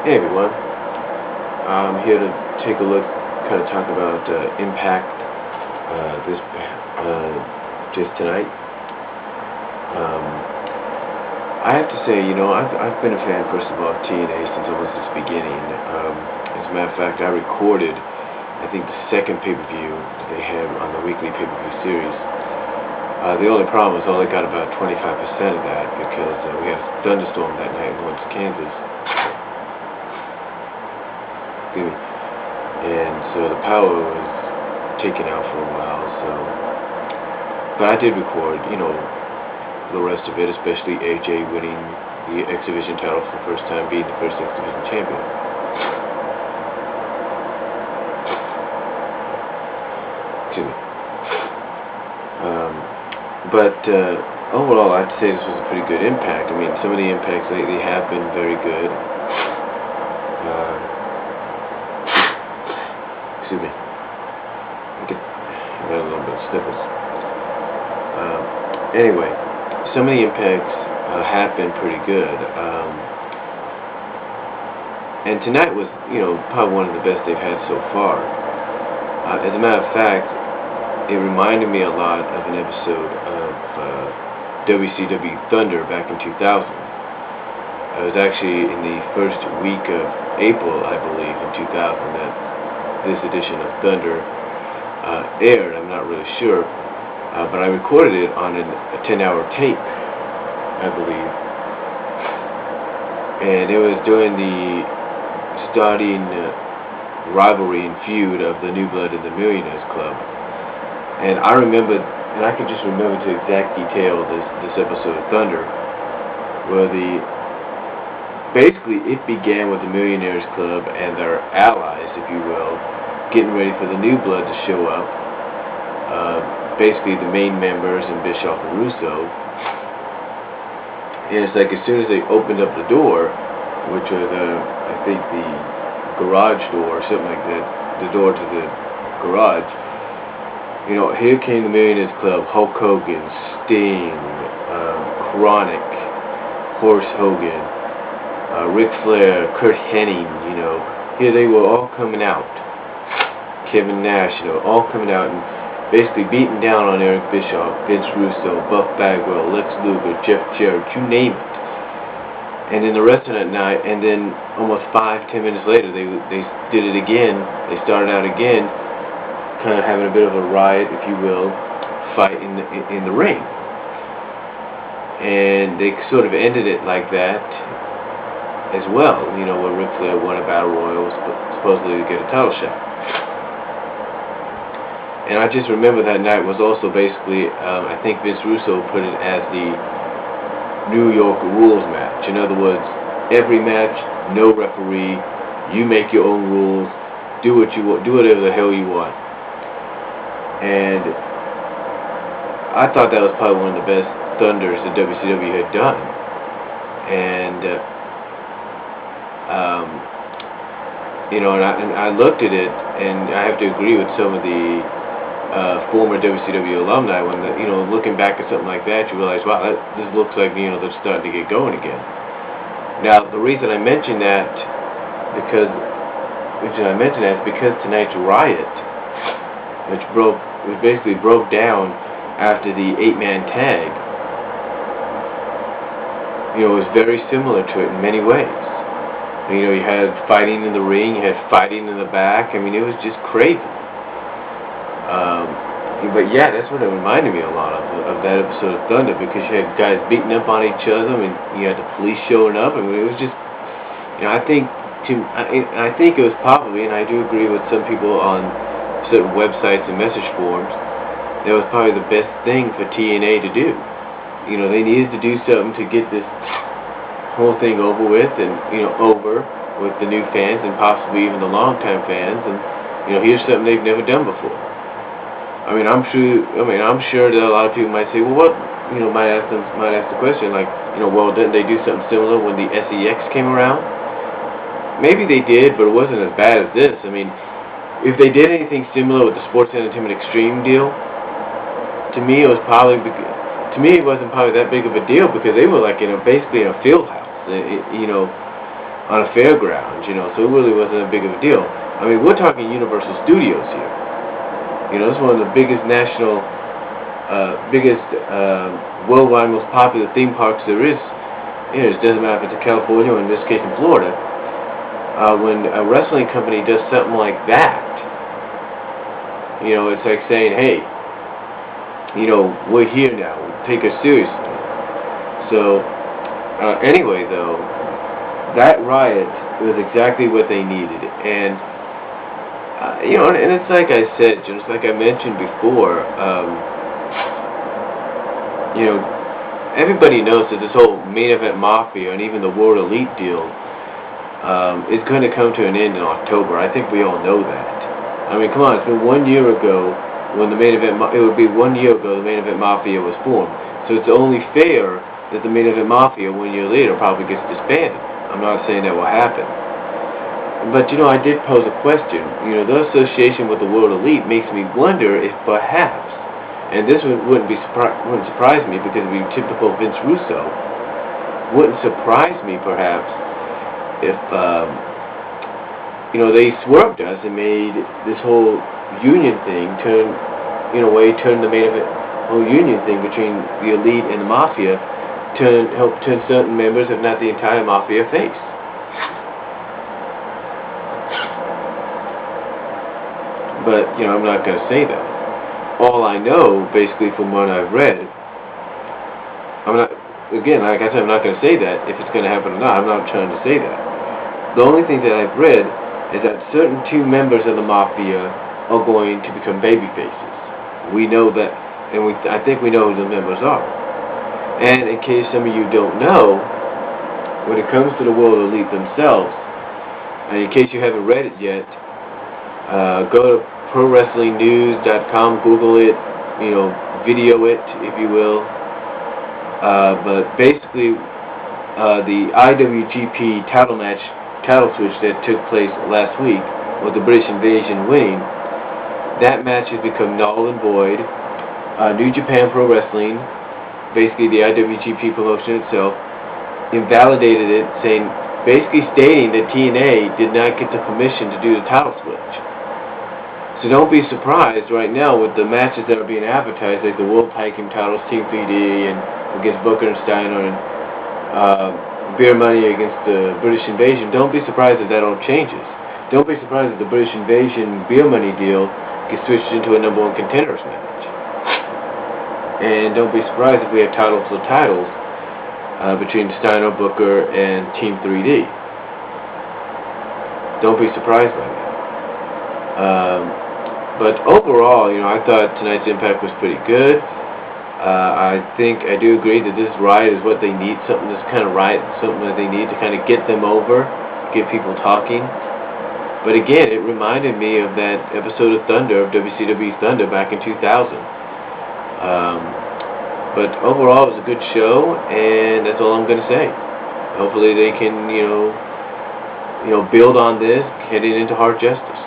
Hey everyone, I'm here to take a look, kind of talk about Impact just tonight. Um, I have to say, I've been a fan, first of all, of TNA since almost its beginning. As a matter of fact, I recorded, I think, the second pay-per-view that they had on the weekly pay-per-view series. The only problem was I only got about 25% of that because we had a thunderstorm that night in Lawrence, Kansas. And so the power was taken out for a while, but I did record, the rest of it, especially AJ winning the X Division title for the first time, being the first X Division champion. Excuse me. Overall, I'd say this was a pretty good Impact. I mean, some of the Impacts lately have been very good. Excuse me. I got a little bit of sniffles. Anyway, some of the Impacts have been pretty good. And tonight was, probably one of the best they've had so far. As a matter of fact, it reminded me a lot of an episode of WCW Thunder back in 2000. It was actually in the first week of April, I believe, in 2000 that this edition of Thunder aired. I'm not really sure, but I recorded it on a 10-hour tape, I believe, and it was during the starting rivalry and feud of the New Blood and the Millionaires Club. And I remember, and I can just remember to exact detail this episode of Thunder, where basically it began with the Millionaires Club and their allies, if you will, getting ready for the New Blood to show up. Basically the main members and Bischoff and Russo. And it's like as soon as they opened up the door, which was I think the garage door or something like that, the door to the garage, here came the Millionaires Club, Hulk Hogan, Sting, Chronic, Horse Hogan, Ric Flair, Kurt Hennig, here they were all coming out. Kevin Nash, all coming out and basically beating down on Eric Bischoff, Vince Russo, Buff Bagwell, Lex Luger, Jeff Jarrett, you name it. And then the rest of that night, and then almost 5-10 minutes later, they did it again. They started out again, kind of having a bit of a riot, if you will, fight in the ring. And they sort of ended it like that as well, where Ric Flair won a battle royal, supposedly to get a title shot. And I just remember that night was also basically, I think Vince Russo put it as the New York rules match. In other words, every match, no referee, you make your own rules, do what you want, do whatever the hell you want. And I thought that was probably one of the best Thunders that WCW had done. And and I looked at it, and I have to agree with some of the former WCW alumni when, looking back at something like that, you realize, wow, this looks like, they're starting to get going again. Now, the reason I mention that, is because tonight's Riot, which basically broke down after the 8-man tag, was very similar to it in many ways. You had fighting in the ring, you had fighting in the back. I mean, it was just crazy. But yeah, that's what it reminded me a lot of that episode of Thunder, because you had guys beating up on each other, and you had the police showing up. I mean, it was just, I think it was probably, and I do agree with some people on certain websites and message forums, that was probably the best thing for TNA to do. They needed to do something to get this whole thing over with, and over with the new fans and possibly even the long-time fans, and here's something they've never done before. I'm sure that a lot of people might say, well, what, might ask the question, like, well, didn't they do something similar when the SEX came around? Maybe they did, but it wasn't as bad as this. I mean, if they did anything similar with the Sports Entertainment Extreme deal, to me it wasn't probably that big of a deal, because they were like basically in a field house. on a fairground, you know, so it really wasn't a big of a deal. I mean, we're talking Universal Studios here. You know, it's one of the biggest national, worldwide most popular theme parks there is. You know, it doesn't matter if it's in California or in this case in Florida. When a wrestling company does something like that, you know, it's like saying, hey, you know, we're here now, take us seriously. So, anyway, though, that Riot was exactly what they needed, and you know, and it's like I said, just like I mentioned before, you know, everybody knows that this whole main event mafia and even the World Elite deal is going to come to an end in October. I think we all know that. I mean, come on, it's been 1 year ago when the main event. It would be 1 year ago the main event mafia was formed. So it's only fair that the main event mafia 1 year later probably gets disbanded. I'm not saying that will happen. But, you know, I did pose a question. You know, the association with the World Elite makes me wonder if perhaps, and this wouldn't surprise me because it would be typical Vince Russo, wouldn't surprise me perhaps if, you know, they swerved us and made this whole union thing turn the main event, whole union thing between the Elite and the Mafia, help turn certain members, if not the entire Mafia, face. But, you know, I'm not going to say that. All I know, basically, from what I've read, again, like I said, I'm not going to say that if it's going to happen or not. I'm not trying to say that. The only thing that I've read is that certain two members of the Mafia are going to become baby faces. We know that, and I think we know who the members are. And in case some of you don't know, when it comes to the World Elite themselves, and in case you haven't read it yet, go to ProWrestlingNews.com, Google it, you know, video it, if you will. But basically, the IWGP title switch that took place last week, with the British Invasion winning, that match has become null and void. New Japan Pro Wrestling, basically the IWGP promotion itself, invalidated it, basically stating that TNA did not get the permission to do the title switch. So don't be surprised right now with the matches that are being advertised, like the World Tag Team titles, Team 3D, and against Booker and Steiner, and Beer Money against the British Invasion. Don't be surprised if that all changes. Don't be surprised if the British Invasion Beer Money deal gets switched into a #1 contenders match. And don't be surprised if we have titles for titles between Steiner, Booker, and Team 3D. Don't be surprised by that. But overall, you know, I thought tonight's Impact was pretty good. I do agree that this Riot is what they need, something that's kind of Riot, something that they need to kind of get them over, get people talking. But again, it reminded me of that episode of Thunder, of WCW's Thunder back in 2000. But overall, it was a good show, and that's all I'm going to say. Hopefully they can, you know, build on this, heading into Hard Justice.